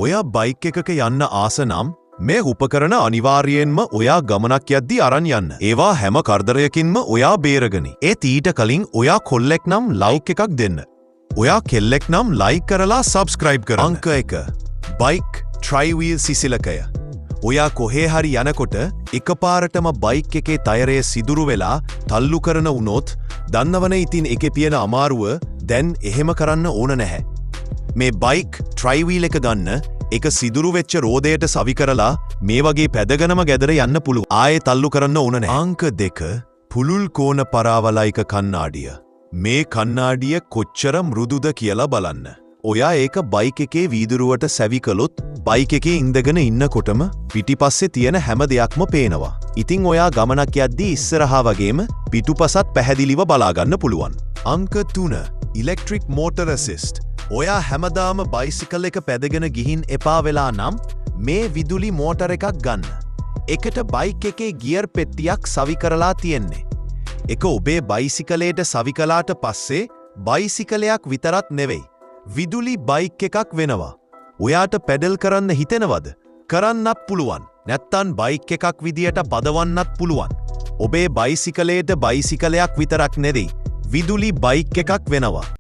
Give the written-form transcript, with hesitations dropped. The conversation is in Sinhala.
ඔයා බයික් එකක යන්න ආස නම් මේ උපකරණ අනිවාර්යයෙන්ම ඔයා ගමනක් යද්දී අරන් යන්න. ඒවා හැම කරදරයකින්ම ඔයා බේරගනි. ඒ ඊට කලින් ඔයා කොල්ලෙක් නම් ලයික් එකක් දෙන්න. ඔයා කෙල්ලෙක් නම් ලයික් කරලා සබ්ස්ක්‍රයිබ් කරන්න. අංක 1. බයික් ට්‍රයිවීල් සිසිලකය. ඔයා කොහේ හරි යනකොට එකපාරටම බයික් එකේ ටයරය සිදුරු වෙලා තල්ලු කරන වුණොත් දන්නවනේ ඉතින් එකේ තියෙන අමාරුව දැන් එහෙම කරන්න ඕන නැහැ. මේ බයික් ට්‍රයිවීල් එක ගන්න එක සිදුරු වෙච්ච රෝදයට සවි කරලා මේ වගේ පැදගෙනම ගැදර යන්න පුළුවන්. ආයේ තල්ලු කරන්න ඕන නැහැ. අංක 2. පුළුල් කෝණ පරාවලයික කණ්ණාඩිය. මේ කණ්ණාඩිය කොච්චර මෘදුද කියලා බලන්න. ඔයා ඒක බයික් එකේ වීදුරුවට සැවි කළොත් බයික් එකේ ඉඳගෙන ඉන්නකොටම පිටිපස්සේ තියෙන හැම දෙයක්ම පේනවා. ඉතින් ඔයා ගමනක් යද්දී ඉස්සරහා වගේම පිටුපසත් පැහැදිලිව බලා ගන්න පුළුවන්. අංක 3. Electric motor assist. ඔයා හැමදාම බයිසිකල් එක පැදගෙන ගිහින් එපා වෙලා නම් මේ විදුලි මෝටර් එකක් ගන්න. එකට බයික් එකේ ගියර් පෙට්ටියක් සවි කරලා තියෙන්නේ. එක ඔබේ බයිසිකලයට සවි කළාට පස්සේ බයිසිකලයක් විතරක් නෙවෙයි. විදුලි බයික් එකක් වෙනවා. ඔයාට පැඩල් කරන්න හිතෙනවද? කරන්නත් පුළුවන්. නැත්තම් බයික් එකක් විදියට පදවන්නත් පුළුවන්. ඔබේ බයිසිකලයට බයිසිකලයක් විතරක් නෙවෙයි විදුලි බයික් එකක් වෙනවා.